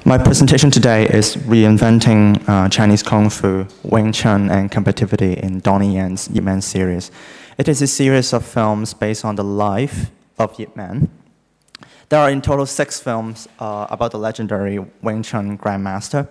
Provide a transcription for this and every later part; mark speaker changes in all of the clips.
Speaker 1: My presentation today is Reinventing Chinese Kung Fu, Wing Chun, and Combativity in Donnie Yan's Yip Man series. It is a series of films based on the life of Yip Man. There are in total 6 films about the legendary Wing Chun Grandmaster.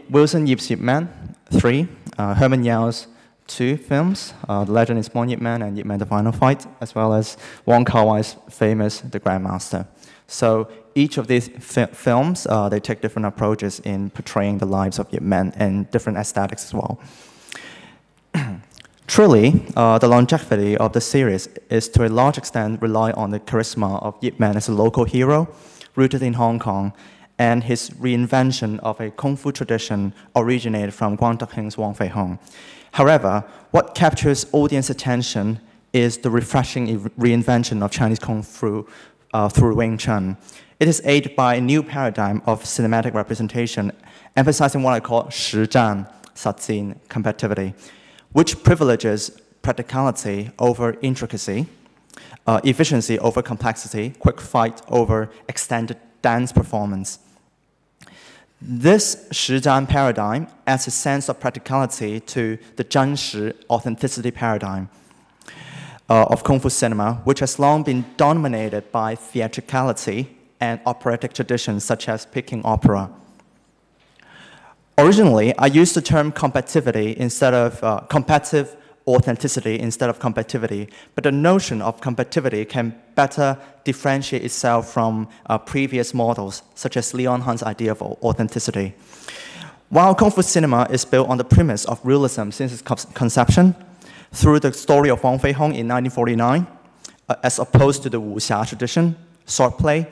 Speaker 1: Wilson Yip's Yip Man, 3. Herman Yau's 2 films, The Legend is Born Yip Man and Yip Man the Final Fight, as well as Wong Kar-wai's famous The Grandmaster. So each of these films, they take different approaches in portraying the lives of Yip Man and different aesthetics as well. Truly, the longevity of the series is to a large extent rely on the charisma of Yip Man as a local hero, rooted in Hong Kong, and his reinvention of a Kung Fu tradition originated from Guangdong Hing's Wong Fei Hung. However, what captures audience attention is the refreshing reinvention of Chinese Kung Fu through Wing Chun. It is aided by a new paradigm of cinematic representation, emphasizing what I call 实战, satsin, competitivity, which privileges practicality over intricacy, efficiency over complexity, quick fight over extended dance performance. This 实战 paradigm adds a sense of practicality to the 真实 authenticity paradigm of Kung Fu cinema, which has long been dominated by theatricality and operatic traditions such as Peking opera. Originally, I used the term combativity instead of combative authenticity instead of combativity, but the notion of combativity can better differentiate itself from previous models, such as Leon Hunt's idea of authenticity. While Kung Fu cinema is built on the premise of realism since its conception, through the story of Wong Fei Hung in 1949, as opposed to the wuxia tradition, swordplay,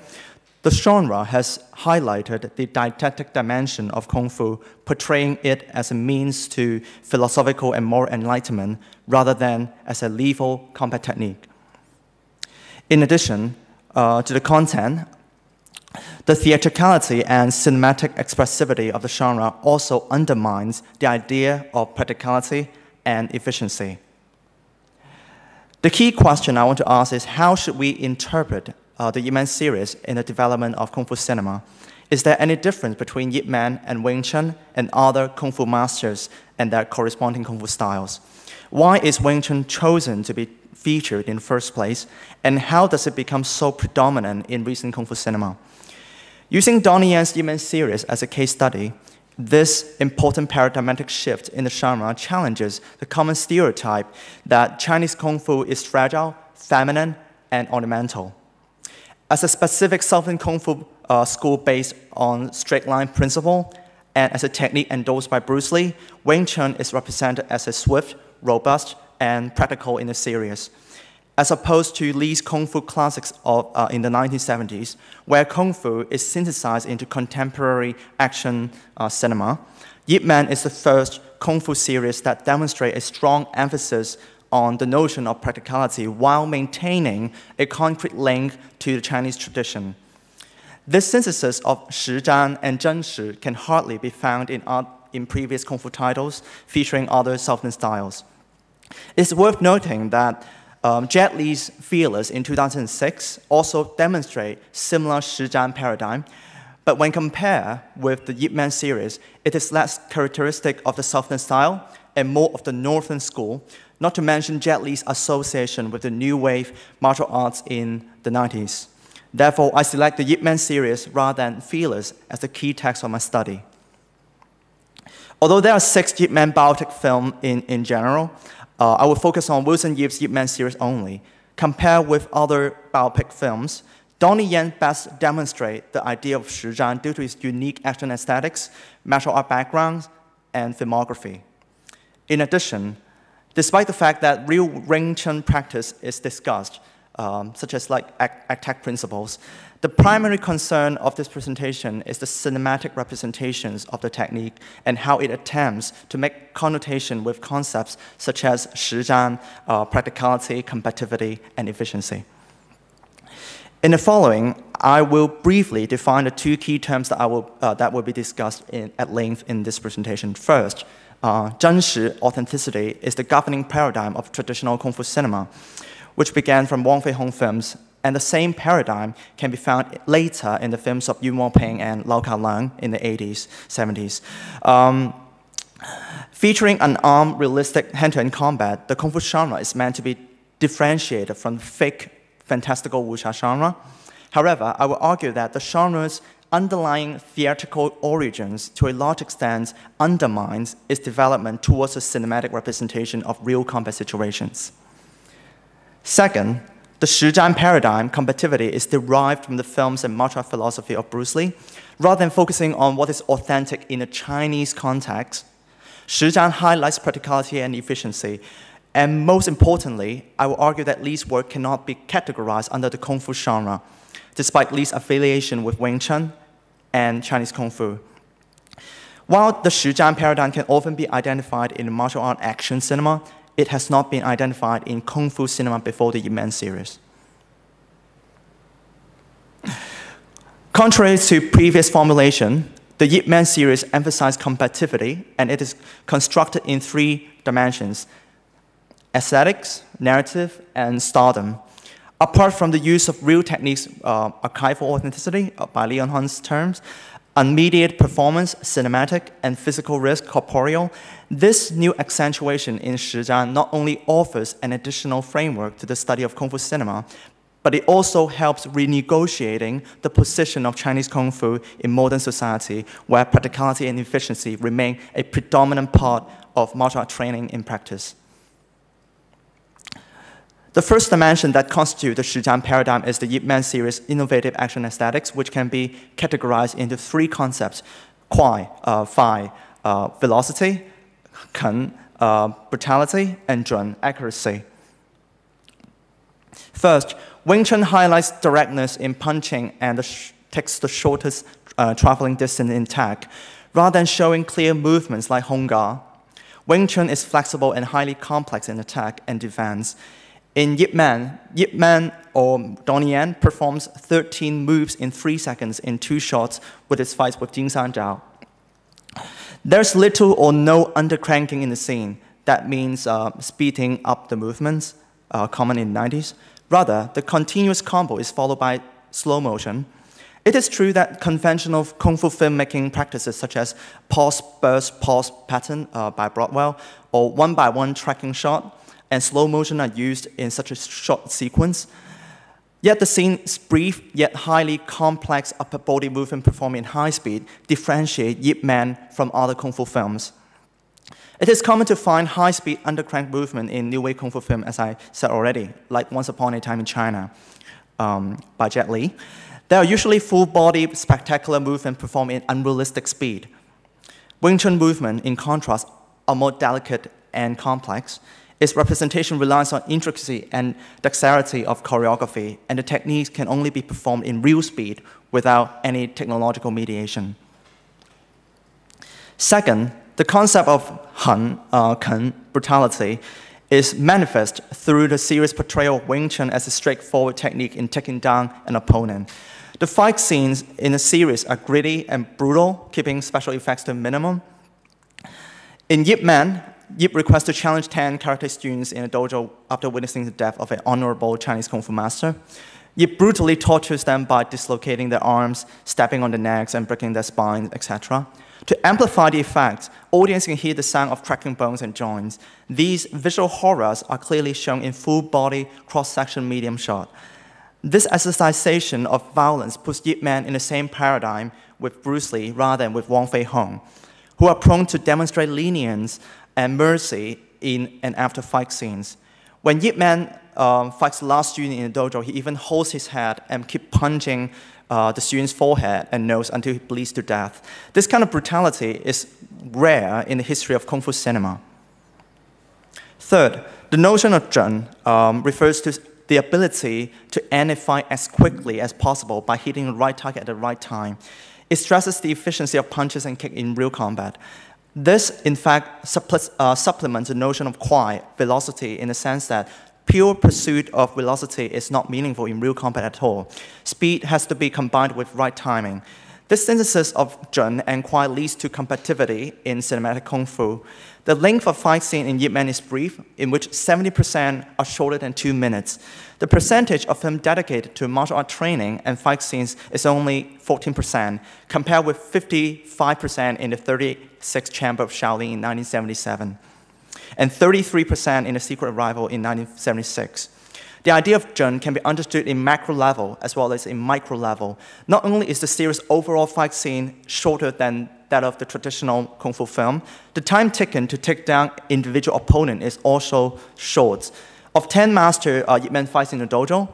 Speaker 1: the genre has highlighted the didactic dimension of Kung Fu, portraying it as a means to philosophical and moral enlightenment rather than as a lethal combat technique. In addition to the content, the theatricality and cinematic expressivity of the genre also undermines the idea of practicality and efficiency. The key question I want to ask is, how should we interpret the Yip Man series in the development of Kung Fu cinema? Is there any difference between Yip Man and Wing Chun and other Kung Fu masters and their corresponding Kung Fu styles? Why is Wing Chun chosen to be featured in the first place, and how does it become so predominant in recent Kung Fu cinema? Using Donnie Yan's Yip Man series as a case study, this important paradigmatic shift in the genre challenges the common stereotype that Chinese Kung Fu is fragile, feminine, and ornamental. As a specific Southern Kung Fu school based on straight line principle, and as a technique endorsed by Bruce Lee, Wing Chun is represented as a swift, robust, and practical in the series. As opposed to Lee's Kung Fu classics in the 1970s, where Kung Fu is synthesized into contemporary action cinema, Yip Man is the first Kung Fu series that demonstrates a strong emphasis on the notion of practicality while maintaining a concrete link to the Chinese tradition. This synthesis of 实战 and 真实 can hardly be found in previous Kung Fu titles featuring other Southern styles. It's worth noting that Jet Li's Fearless in 2006 also demonstrate similar 实战 paradigm, but when compared with the Yip Man series, it is less characteristic of the Southern style and more of the Northern school, not to mention Jet Li's association with the new wave martial arts in the 90s. Therefore, I select the Yip Man series rather than Fearless as the key text of my study. Although there are 6 Yip Man biopic films in general, I will focus on Wilson Yip's Yip Man series only. Compared with other biopic films, Donnie Yen best demonstrates the idea of 实战 due to his unique action aesthetics, martial art backgrounds, and filmography. In addition, despite the fact that real Wing Chun practice is discussed, such as attack principles, the primary concern of this presentation is the cinematic representations of the technique and how it attempts to make connotation with concepts such as 实战, practicality, combativity, and efficiency. In the following, I will briefly define the 2 key terms that will be discussed at length in this presentation. First, 真实 authenticity is the governing paradigm of traditional Kung Fu cinema, which began from Wong Fei Hung films and the same paradigm can be found later in the films of Yuen Woo-ping and Lau Ka-leung in the 80s, 70s. Featuring unarmed, realistic hand-to-hand combat, the Kung Fu genre is meant to be differentiated from the fake, fantastical wuxia genre. However, I will argue that the genre's underlying theatrical origins, to a large extent, undermines its development towards a cinematic representation of real combat situations. Second, the Shizhan paradigm, combativity, is derived from the films and martial art philosophy of Bruce Lee. Rather than focusing on what is authentic in a Chinese context, Shizhan highlights practicality and efficiency. And most importantly, I will argue that Lee's work cannot be categorized under the Kung Fu genre, despite Lee's affiliation with Wing Chun and Chinese Kung Fu. While the Shizhan paradigm can often be identified in martial art action cinema, it has not been identified in Kung Fu cinema before the Ip Man series. Contrary to previous formulation, the Ip Man series emphasizes combativity, and it is constructed in 3 dimensions: aesthetics, narrative, and stardom. Apart from the use of real techniques, archival authenticity, by Leon Hunt's terms, unmediated performance, cinematic, and physical risk, corporeal, this new accentuation in Shizhan not only offers an additional framework to the study of Kung Fu cinema, but it also helps renegotiating the position of Chinese Kung Fu in modern society, where practicality and efficiency remain a predominant part of martial art training in practice. The first dimension that constitutes the Shizhan paradigm is the Ip Man series' innovative action aesthetics, which can be categorized into 3 concepts: Kwai, Fai, velocity; Kun, brutality; and Chun, accuracy. First, Wing Chun highlights directness in punching and takes the shortest traveling distance in attack. Rather than showing clear movements like Hong Ga, Wing Chun is flexible and highly complex in attack and defense. In Ip Man or Donnie performs 13 moves in 3 seconds in 2 shots with his fights with Jing San Zhao. There's little or no undercranking in the scene. That means speeding up the movements, common in the 90s. Rather, the continuous combo is followed by slow motion. It is true that conventional Kung Fu filmmaking practices such as pause, burst, pause pattern by Broadwell, or one-by-one tracking shot, and slow motion are used in such a short sequence. Yet the scene's brief yet highly complex upper body movement performed in high speed differentiate Ip Man from other Kung Fu films. It is common to find high-speed undercrank movement in New Wave Kung Fu film, as I said already, like Once Upon a Time in China by Jet Li. There are usually full-body, spectacular movement performed in unrealistic speed. Wing Chun movement, in contrast, are more delicate and complex. Its representation relies on intricacy and dexterity of choreography, and the techniques can only be performed in real speed without any technological mediation. Second, the concept of Kun, brutality, is manifest through the series' portrayal of Wing Chun as a straightforward technique in taking down an opponent. The fight scenes in the series are gritty and brutal, keeping special effects to a minimum. In Ip Man, Yip requests to challenge 10 karate students in a dojo after witnessing the death of an honorable Chinese Kung Fu master. Yip brutally tortures them by dislocating their arms, stepping on their necks, and breaking their spines, etc. To amplify the effect, audience can hear the sound of cracking bones and joints. These visual horrors are clearly shown in full-body, cross-section medium shot. This exercisation of violence puts Ip Man in the same paradigm with Bruce Lee rather than with Wong Fei-hung, who are prone to demonstrate lenience and mercy in and after fight scenes. When Ip Man fights the last student in the dojo, he even holds his head and keeps punching the student's forehead and nose until he bleeds to death. This kind of brutality is rare in the history of Kung Fu cinema. Third, the notion of Chun refers to the ability to end a fight as quickly as possible by hitting the right target at the right time. It stresses the efficiency of punches and kicks in real combat. This, in fact, supplements the notion of Kwai, velocity, in the sense that pure pursuit of velocity is not meaningful in real combat at all. Speed has to be combined with right timing. This synthesis of Chun and Kwai leads to competitivity in cinematic kung fu. The length of fight scene in Yip Man is brief, in which 70% are shorter than 2 minutes. The percentage of film dedicated to martial art training and fight scenes is only 14%, compared with 55% in the 36th Chamber of Shaolin in 1977, and 33% in The Secret Arrival in 1976. The idea of Chun can be understood in macro level as well as in micro level. Not only is the series' overall fight scene shorter than that of the traditional kung fu film, the time taken to take down individual opponent is also short. Of 10 master Yip Man fights in the dojo,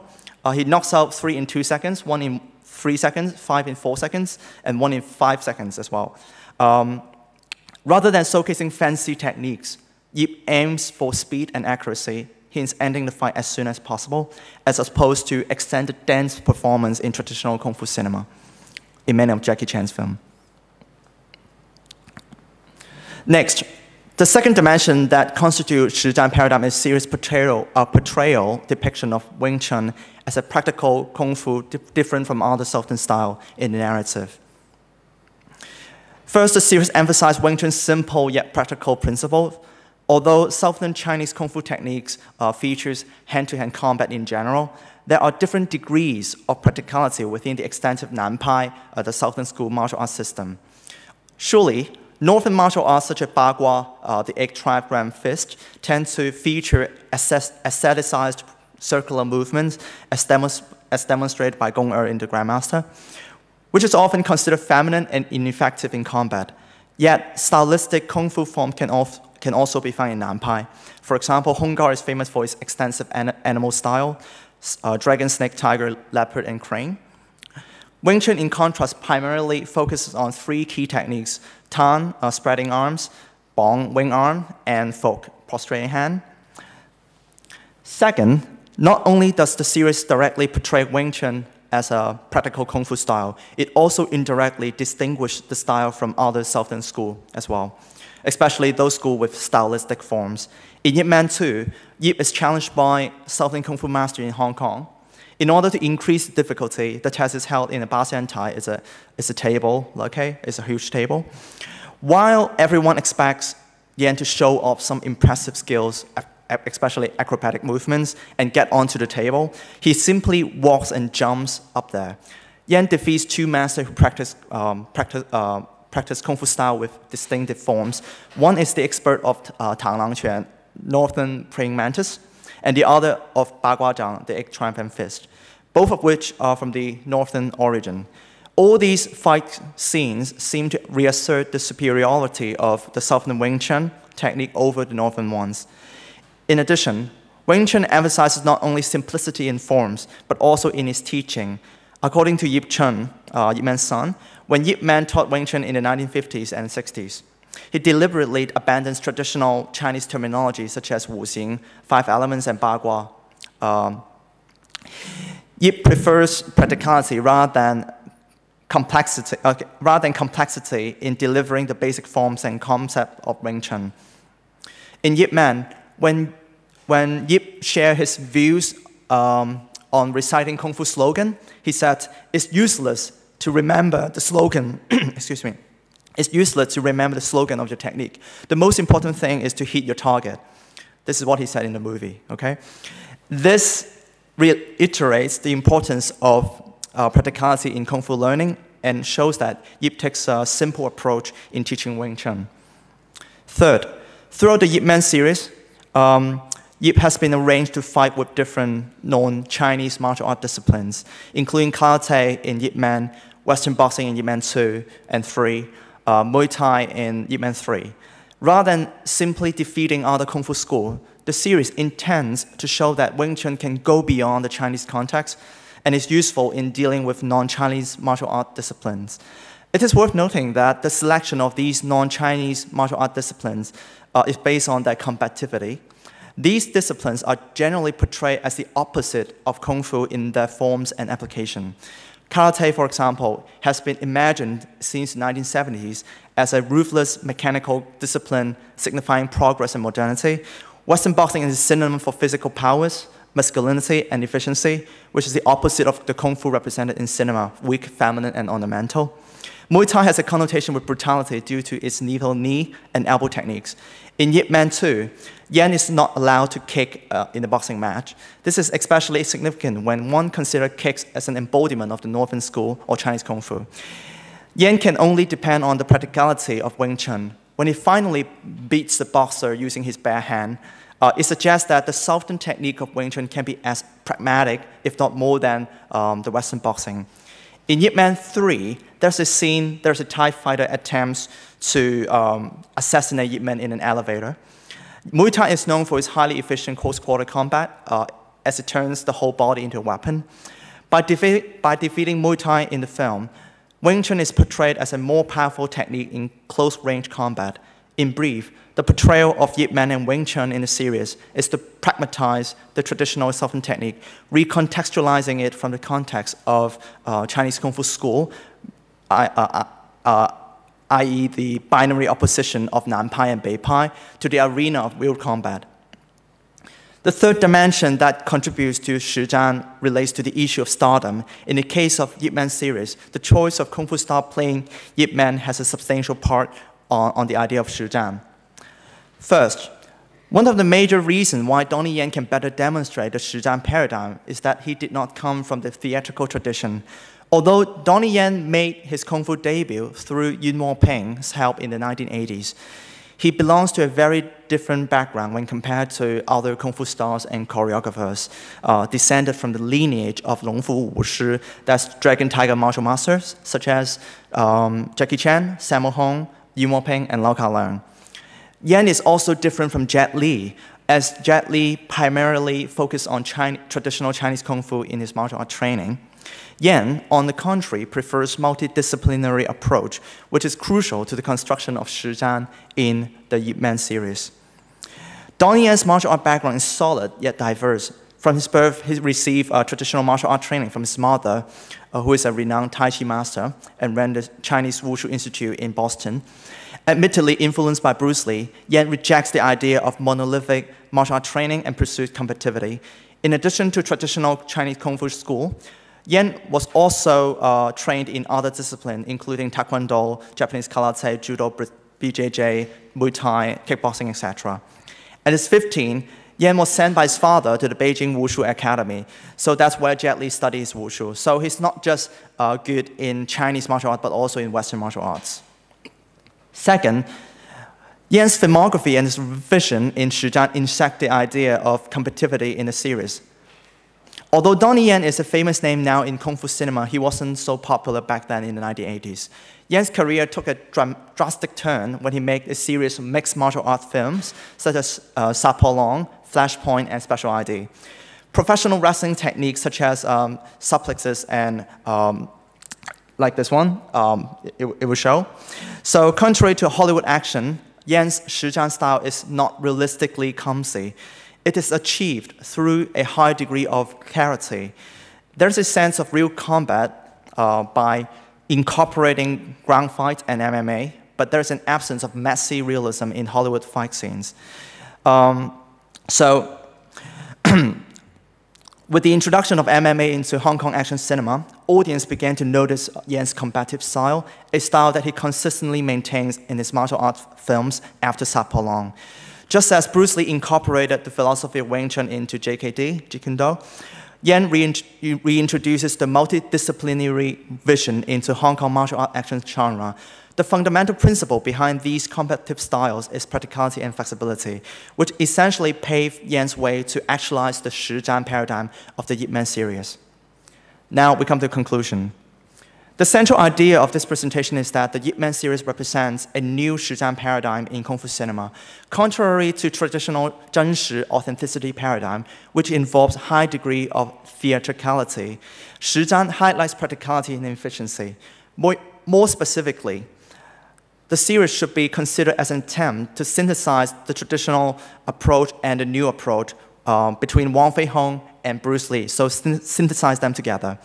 Speaker 1: he knocks out 3 in 2 seconds, 1 in 3 seconds, 5 in 4 seconds, and 1 in 5 seconds as well. Rather than showcasing fancy techniques, Yip aims for speed and accuracy, hence ending the fight as soon as possible, as opposed to extended dance performance in traditional kung fu cinema, in many of Jackie Chan's films. Next, the second dimension that constitutes Shizhan paradigm is series portrayal depiction of Wing Chun as a practical kung fu different from other Southern style in the narrative. First, the series emphasized Wing Chun's simple yet practical principles. Although Southern Chinese kung fu techniques features hand-to-hand combat in general, there are different degrees of practicality within the extensive Nanpai, the Southern school martial arts system. Surely, Northern martial arts such as Bagua, the 8 trigram fist, tend to feature aestheticized circular movements as demonstrated by Gong in the Grandmaster, which is often considered feminine and ineffective in combat. Yet, stylistic kung fu form can also be found in Nanpai. For example, Hong Gar is famous for its extensive animal style, dragon, snake, tiger, leopard, and crane. Wing Chun, in contrast, primarily focuses on 3 key techniques: Tan, spreading arms, Bong, wing arm, and Fok, prostrating hand. Second, not only does the series directly portray Wing Chun as a practical kung fu style, it also indirectly distinguishes the style from other Southern school as well, especially those schools with stylistic forms. In Yip Man 2, Yip is challenged by Southern Kung Fu master in Hong Kong. In order to increase the difficulty, the test is held in a Basian Tai. It's a table, okay? It's a huge table. While everyone expects Yan to show off some impressive skills, especially acrobatic movements, and get onto the table, he simply walks and jumps up there. Yan defeats 2 masters who practice kung fu style with distinctive forms. One is the expert of Tang Lang Quan, Northern Praying Mantis, and the other of Ba Gua Zhang, the 8 triumphant fist, both of which are from the Northern origin. All these fight scenes seem to reassert the superiority of the Southern Wing Chun technique over the Northern ones. In addition, Wing Chun emphasizes not only simplicity in forms, but also in its teaching. According to Yip Chun, Yip Man's son, when Yip Man taught Wing Chun in the 1950s and 60s, he deliberately abandons traditional Chinese terminology such as Wu Xing, 5 elements, and Ba Gua. Yip prefers practicality rather than complexity in delivering the basic forms and concept of Wing Chun. In Yip Man, when Yip shared his views on reciting Kung Fu slogan, he said, "It's useless to remember the slogan." Excuse me. It's useless to remember the slogan of your technique. The most important thing is to hit your target. This is what he said in the movie. Okay, this reiterates the importance of practicality in Kung Fu learning and shows that Yip takes a simple approach in teaching Wing Chun. Third, throughout the Yip Man series, Yip has been arranged to fight with different non-Chinese martial art disciplines, including karate in Yip Man, Western boxing in Yip Man 2 and 3, Muay Thai in Yip Man 3. Rather than simply defeating other Kung Fu schools, the series intends to show that Wing Chun can go beyond the Chinese context and is useful in dealing with non-Chinese martial art disciplines. It is worth noting that the selection of these non-Chinese martial art disciplines is based on their combativity. These disciplines are generally portrayed as the opposite of Kung Fu in their forms and application. Karate, for example, has been imagined since the 1970s as a ruthless mechanical discipline signifying progress and modernity. Western boxing is a synonym for physical powers, masculinity, and efficiency, which is the opposite of the Kung Fu represented in cinema, weak, feminine, and ornamental. Muay Thai has a connotation with brutality due to its lethal knee and elbow techniques. In Yip Man 2, Yan is not allowed to kick in a boxing match. This is especially significant when one considers kicks as an embodiment of the Northern School or Chinese Kung Fu. Yan can only depend on the practicality of Wing Chun. When he finally beats the boxer using his bare hand, it suggests that the Southern technique of Wing Chun can be as pragmatic, if not more than the Western boxing. In Yip Man 3, there's a TIE fighter attempts to assassinate Yip Man in an elevator. Muay Thai is known for its highly efficient close-quarter combat, as it turns the whole body into a weapon. By defeating Muay Thai in the film, Wing Chun is portrayed as a more powerful technique in close-range combat. In brief, the portrayal of Yip Man and Wing Chun in the series is to pragmatize the traditional Southern technique, recontextualizing it from the context of Chinese Kung Fu school, i.e. the binary opposition of Nan Pai and Bei Pai, to the arena of real combat. The third dimension that contributes to Shizhan relates to the issue of stardom. In the case of Yip Man series, the choice of Kung Fu star playing Yip Man has a substantial part on the idea of Shizhan. First, one of the major reasons why Donnie Yen can better demonstrate the Shizhan paradigm is that he did not come from the theatrical tradition. Although Donnie Yen made his Kung Fu debut through Yuen Wo Ping's help in the 1980s, he belongs to a very different background when compared to other Kung Fu stars and choreographers descended from the lineage of Long Fu Wushi, that's Dragon Tiger martial masters, such as Jackie Chan, Sammo Hung, Yuen Wo Ping, and Lau Ka Leung. Yan is also different from Jet Li, as Jet Li primarily focused on traditional Chinese Kung Fu in his martial art training. Yan, on the contrary, prefers multidisciplinary approach, which is crucial to the construction of Shizhan in the Yip Man series. Donnie Yan's martial art background is solid yet diverse. From his birth, he received traditional martial art training from his mother, who is a renowned Tai Chi master and ran the Chinese Wushu Institute in Boston. Admittedly influenced by Bruce Lee, Yan rejects the idea of monolithic martial art training and pursues combativity. In addition to traditional Chinese Kung Fu school, Yan was also trained in other disciplines, including Taekwondo, Japanese Karate, Judo, BJJ, Muay Thai, kickboxing, etc. At age 15, Yan was sent by his father to the Beijing Wushu Academy. So that's where Jet Li studies Wushu. So he's not just good in Chinese martial arts, but also in Western martial arts. Second, Yan's filmography and his vision in Shizhan inject the idea of combativity in the series. Although Donnie Yen is a famous name now in Kung Fu cinema, he wasn't so popular back then in the 1980s. Yan's career took a drastic turn when he made a series of mixed martial art films, such as Southpaw Long, Flashpoint, and Special ID. Professional wrestling techniques such as suplexes and like this one, it will show. So contrary to Hollywood action, Yan's Shizhan style is not realistically clumsy. It is achieved through a high degree of clarity. There's a sense of real combat by incorporating ground fight and MMA, but there's an absence of messy realism in Hollywood fight scenes. With the introduction of MMA into Hong Kong action cinema, audience began to notice Yan's combative style, a style that he consistently maintains in his martial arts films after Southpaw Long. Just as Bruce Lee incorporated the philosophy of Wing Chun into JKD, Jeet Kune Do, Yan reintroduces the multidisciplinary vision into Hong Kong martial art action genre. The fundamental principle behind these combative styles is practicality and flexibility, which essentially paved Yan's way to actualize the Shizhan paradigm of the Yip Man series. Now we come to the conclusion. The central idea of this presentation is that the Yip Man series represents a new Shizhan paradigm in Kung Fu cinema, contrary to traditional Zhenshi authenticity paradigm, which involves high degree of theatricality. Shizhan highlights practicality and efficiency. More specifically, the series should be considered as an attempt to synthesize the traditional approach and the new approach between Wong Fei Hung and Bruce Lee, so synthesize them together.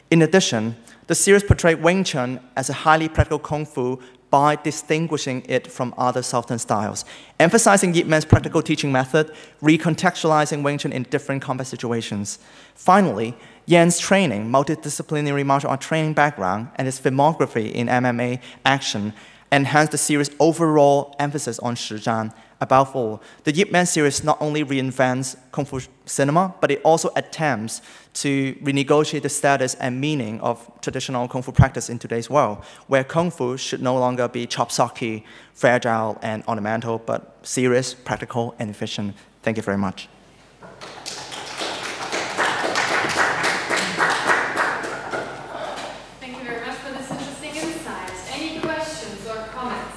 Speaker 1: In addition, the series portrayed Wing Chun as a highly practical kung fu by distinguishing it from other Southern styles, emphasizing Yip Man's practical teaching method, recontextualizing Wing Chun in different combat situations. Finally, Yan's training, multidisciplinary martial art training background, and his filmography in MMA action enhanced the series' overall emphasis on Shizhan. Above all, the Yip Man series not only reinvents Kung Fu cinema, but it also attempts to renegotiate the status and meaning of traditional Kung Fu practice in today's world, where Kung Fu should no longer be chop socky, fragile, and ornamental, but serious, practical, and efficient. Thank you very much.
Speaker 2: Thank you very much for this interesting insight. Any questions or comments?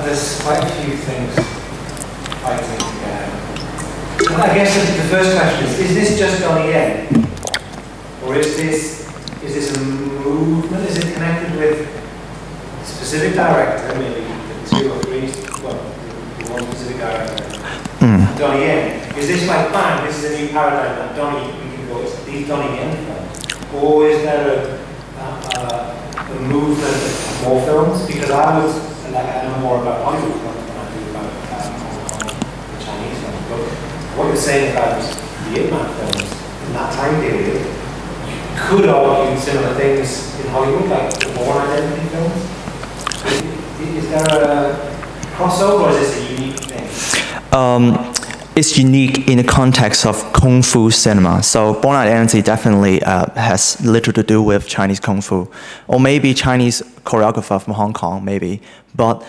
Speaker 3: There's quite a few things fighting together. I guess the first question is this just Donnie Yen? Or is this a movement? Is it connected with a specific director, maybe two or three, well, one specific director? Donnie Yen. Is this like, bang, this is a new paradigm that Donnie, we can go, it's these Donnie Yen films? Or is there a movement of more films? Because I know more about Hollywood films than I do about Hong Kong and Chinese films. But what you're saying about the Yip Man films in that time period, you could argue similar things in Hollywood, like the Bourne Identity films. Is there a crossover, or is this a unique thing?
Speaker 1: It's unique in the context of Kung Fu cinema. So Bourne Identity definitely has little to do with Chinese Kung Fu, or maybe Chinese choreographer from Hong Kong, maybe. But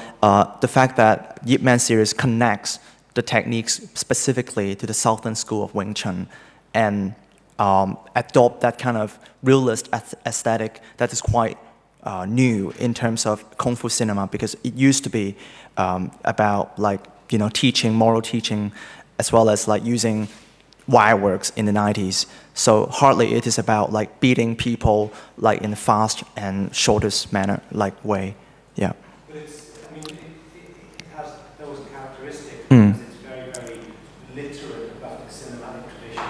Speaker 1: the fact that Yip Man series connects the techniques specifically to the Southern school of Wing Chun and adopt that kind of realist aesthetic that is quite new in terms of Kung Fu cinema, because it used to be about like, you know, teaching, moral teaching, as well as like using wireworks in the 90s. So hardly it is about like beating people like in a fast and shortest manner, like way, yeah.
Speaker 3: But it's, I mean, it has those characteristics, because it's very, very literate about the cinematic tradition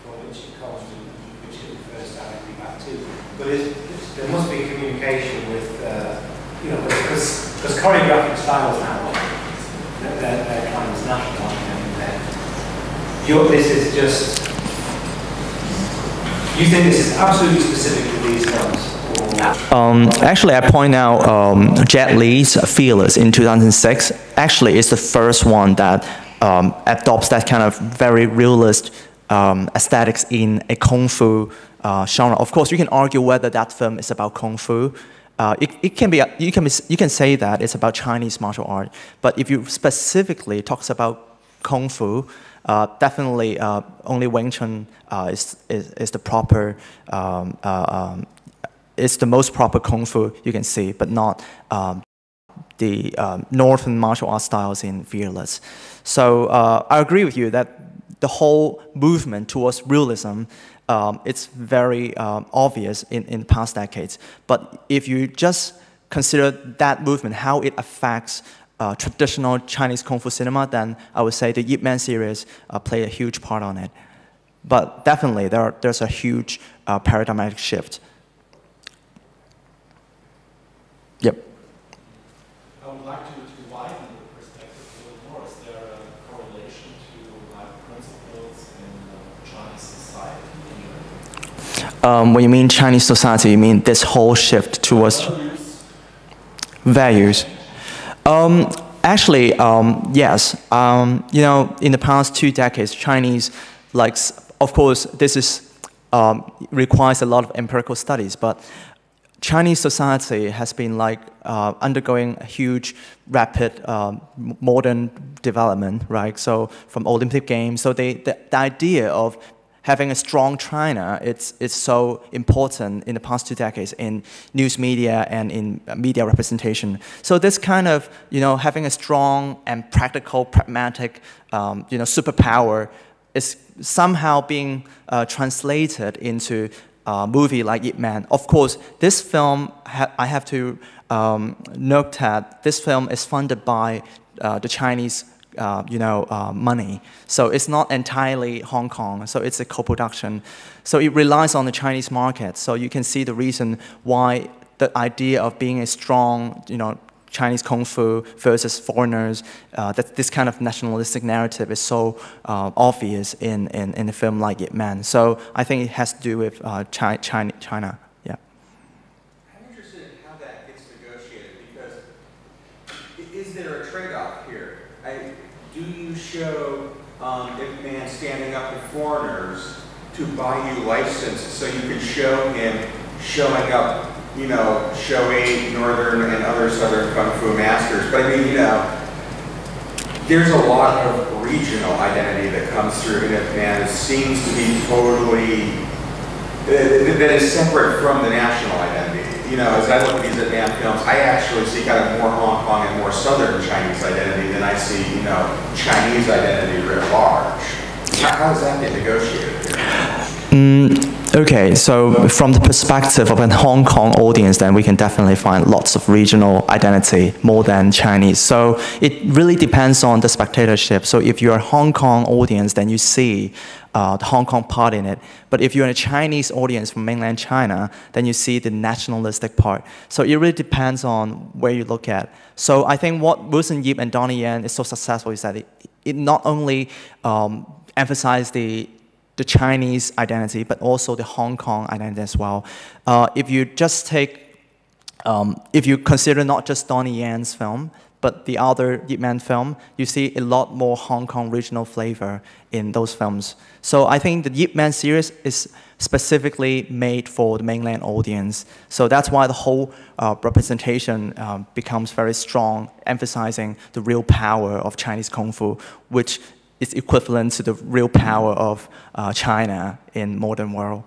Speaker 3: from which it comes to, which it refers directly back to. But there must be communication with, you know, because choreographic styles now, they're transnational, aren't they? This is just, you think this is absolutely specific to these films?
Speaker 1: Actually, I point out Jet Li's Fearless in 2006 actually is the first one that adopts that kind of very realist aesthetics in a Kung Fu genre. Of course, you can argue whether that film is about Kung Fu. It can be, you can say that it's about Chinese martial art, but if you specifically talks about Kung Fu, definitely only Wing Chun is the proper, is the most proper Kung Fu you can see, but not the Northern martial art styles in Fearless. So I agree with you that the whole movement towards realism, it's very obvious in past decades. But if you just consider that movement, how it affects traditional Chinese Kung Fu cinema, then I would say the Yip Man series played a huge part on it. But definitely, there's a huge paradigmatic shift. Yep.
Speaker 4: I would like to widen the perspective a little more. Is there a correlation to principles in Chinese society?
Speaker 1: When you mean Chinese society, you mean this whole shift towards values? Actually, yes. You know, in the past 2 decades, Chinese, like, of course, this is requires a lot of empirical studies, but Chinese society has been like undergoing a huge, rapid, modern development, right? So from Olympic Games, so the idea of having a strong China, it's so important in the past 2 decades in news media and in media representation. So this kind of, you know, having a strong and practical, pragmatic, you know, superpower is somehow being translated into a movie like Yip Man. Of course, this film, I have to note that this film is funded by the Chinese money. So it's not entirely Hong Kong. So it's a co-production. So it relies on the Chinese market. So you can see the reason why the idea of being a strong, Chinese Kung Fu versus foreigners, that this kind of nationalistic narrative is so obvious in a film like Ip Man. So I think it has to do with China. Yeah.
Speaker 5: I'm interested in how that gets negotiated, because is there a trade-off here? Do you show Ip Man standing up to foreigners to buy you license so you can show him showing up, show 8 Northern and other Southern Kung Fu masters? But I mean, there's a lot of regional identity that comes through in Ip Man. It seems to be totally, that is separate from the national identity. As I look at these Ip Man films, I actually see kind of more Hong Kong and more Southern Chinese identity than I see, Chinese identity writ large. How does that get negotiated here?
Speaker 1: Okay, so from the perspective of a Hong Kong audience, then we can definitely find lots of regional identity more than Chinese. So it really depends on the spectatorship. So if you're a Hong Kong audience, then you see the Hong Kong part in it. But if you're a Chinese audience from mainland China, then you see the nationalistic part. So it really depends on where you look at. So I think what Wilson Yip and Donnie Yen is so successful is that it not only emphasizes the Chinese identity, but also the Hong Kong identity as well. If you just take, if you consider not just Donnie Yen's film, but the other Ip Man film, you see a lot more Hong Kong regional flavor in those films. So I think the Ip Man series is specifically made for the mainland audience. So that's why the whole representation becomes very strong, emphasizing the real power of Chinese Kung Fu, which is equivalent to the real power of China in modern world.